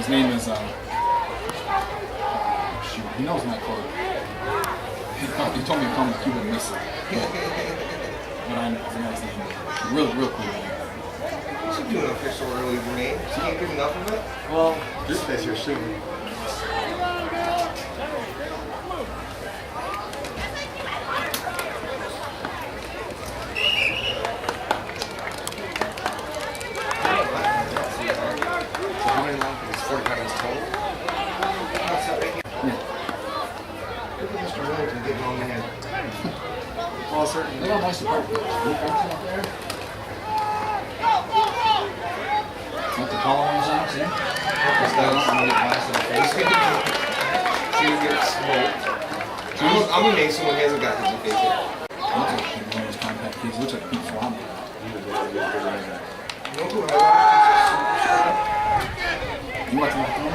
His name is shoot, he knows my code. He told me to call him Cuban Missile. But I know his nice name. Real cool name. You should do an official early name. You can't get enough of it. Well, this guy's here shooting. Well, certainly. They got a nice apartment. Up there. Want the collar ones out, see? Just that up and get glass in the face. See you get smoked. I'm amazed someone hasn't got his face yet. Looks like one of those compact keys. Looks like Pete Swami. You know who I like? You watching that film?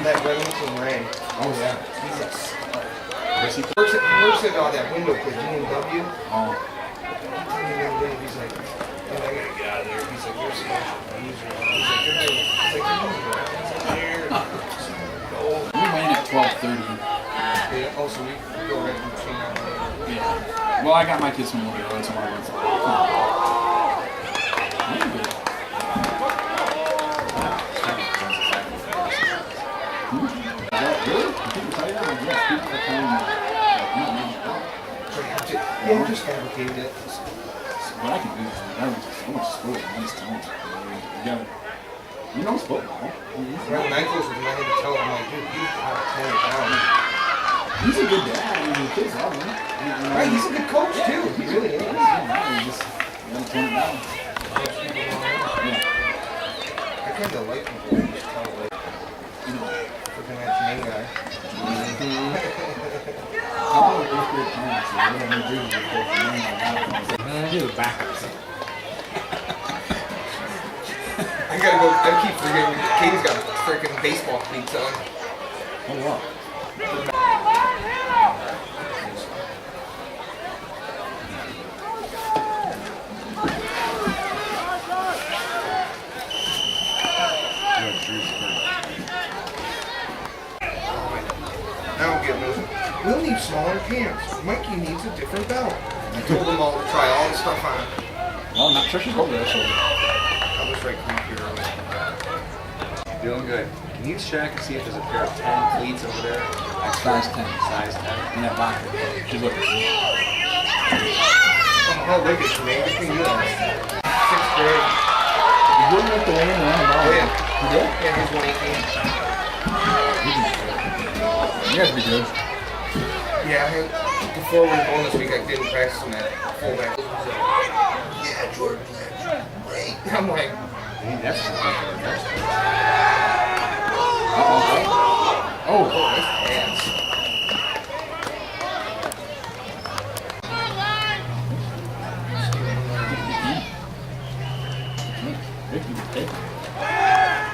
That Remington Ray. Oh, yeah. He's a stud. He works at that window place, G&W. Oh. He's like, I gotta get out of there. He's like, you're special. He's like, here. We went at 12:30. Yeah, also, we go right in between now. Yeah. Well, I got my kids from over there, so I went to Yeah, I just fabricated it. But I can do that. I went to school. I just don't. You know football. When I close with him, I had to tell him, like, dude, you gotta tone it down. He's a good dad. I mean, the kids love him. Right, he's a good coach, too. He really is. You just gotta tone it down. Yeah. I kind of like people who just tell, like, looking at the main guy. I do it backwards. I gotta go. I keep forgetting. Katie's got freaking baseball cleats on. Oh, wow. I don't get this. We'll need smaller pants. Mikey needs a different belt. I told them all to try all the stuff on. Well, I'm not sure she's over there, so. I was right creepy early. Doing good. Can you check and see if there's a pair of 10 cleats over there? Size 10. Size 10. In that locker. She's looking. How big is she, man? Between you and me. 6th grade. You didn't make the way in around about. Oh, yeah. You did? Yeah, he's 118. You guys be good. Yeah, before we were going this week, I didn't practice him at fullback. Yeah, Jordan, great. I'm like, That's oh, nice pass.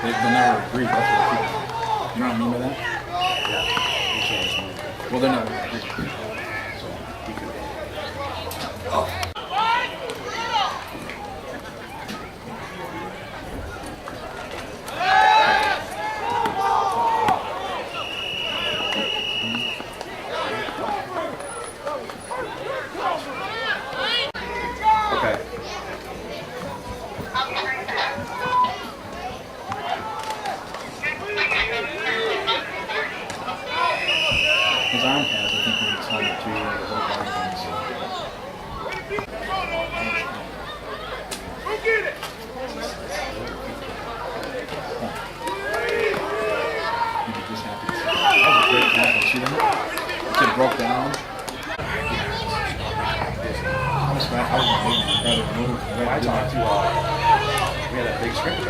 They'll never agree. That's what people. You know what I mean by that? Yeah. Well, they're never agree. So he could. Okay. His arm pads, I think, when it's on the 2 or the whole body things. Go get it! He'd be just happy to see that. That was a great tackle. See that? The kid broke down. I was mad. I was making the brother move. I talked to, we had that big script.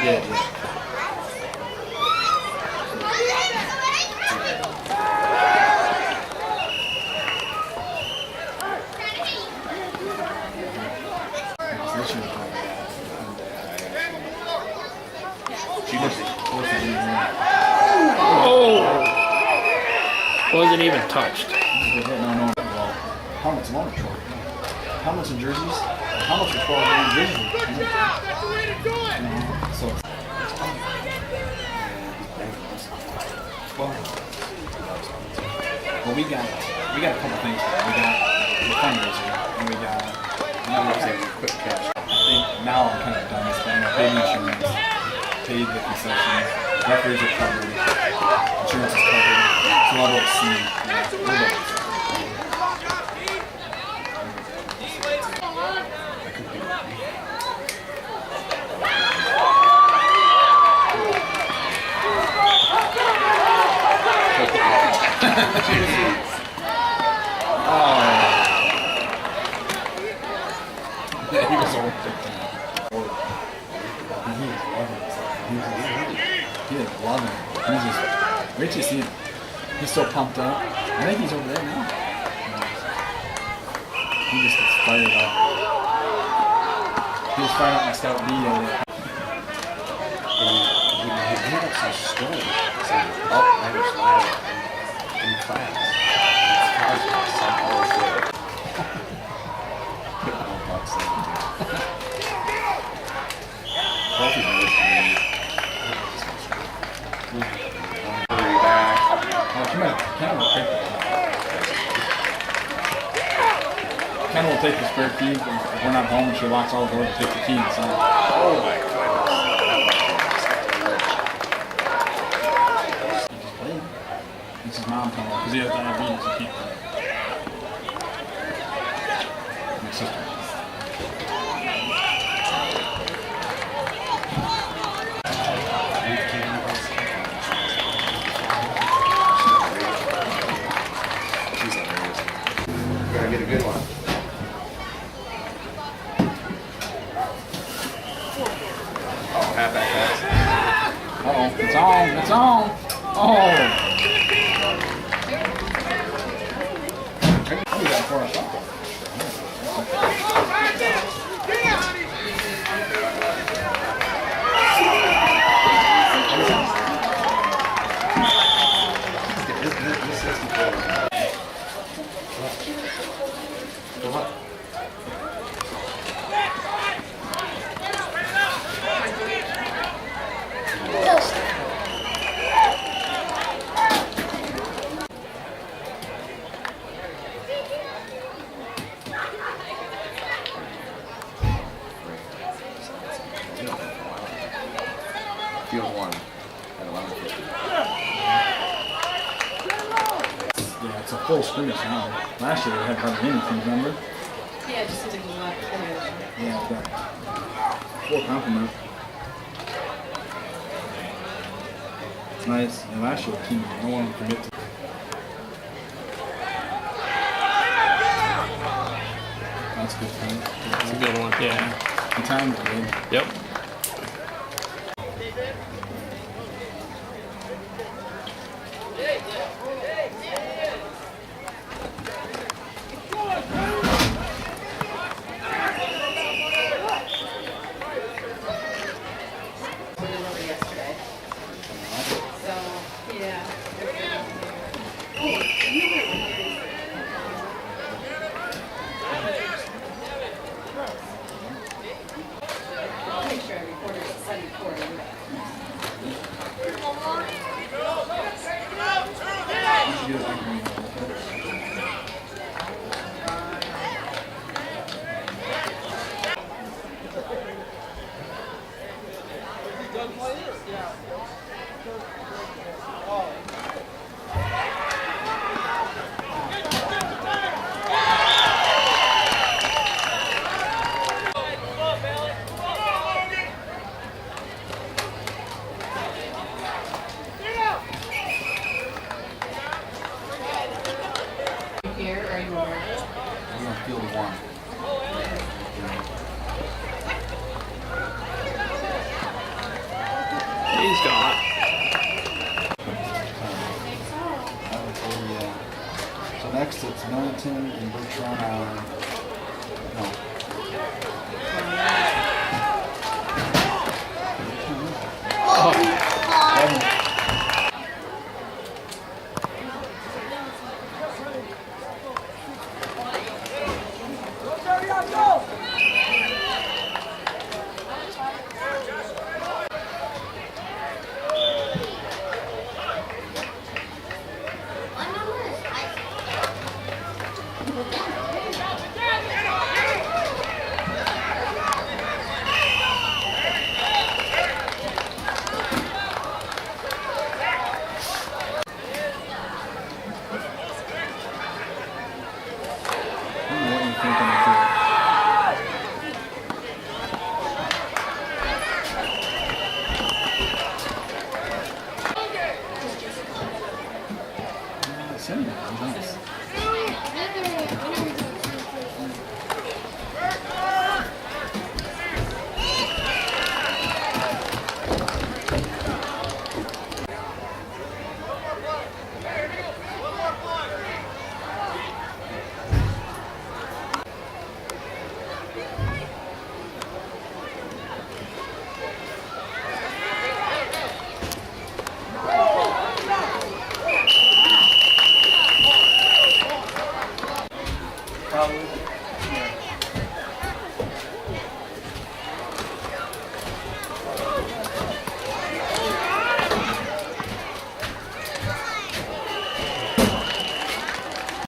did. Yeah. Wasn't even touched. No. Well, helmets alone are short. Helmets and jerseys. Helmets are 12 and jerseys. So it's well, we got a couple things. We got the fundraiser, and we got Quick catch. I think now I'm kind of done with thing. Paid insurance, paid the concessions, referees are covered, insurance is covered. So I'll go see. We'll go. Yeah, he was old. He is loving it. He's just, wait till you see him. He's so pumped up. I think he's over there now. He just gets fired up. He was fired up my scout B. He made up some story saying, oh, I was live in class. It's caused some bullshit. Put no bucks in there. Both of those hurry back. Oh, Ken will take it. Ken will take the spare key. If we're not home and she locks all the doors, take the key inside. Oh my goodness. It's his mom coming because he has diabetes. He can't play. My sister. She's hilarious. You gotta get a good one. Oh, halfback pass. Uh-oh, it's on, it's on. Oh. I got for a shot. This 64. Field 1 at 11:50. Yeah, it's a full scrimmage now. Last year we had hardly anything, remember? Yeah, just something a lot. Yeah, we got full complement. It's nice. And last year the team, no one would commit to. That's good time. That's a good one. Yeah. The time's good. Yep. Yesterday. So, yeah. I'll make sure I record it, send recording. You should get it like me. Here, or you over? I'm on field 1. Hamilton and Bertrand are no. I don't know what you think I'm gonna do. Send me. Nice. Probably. Yeah.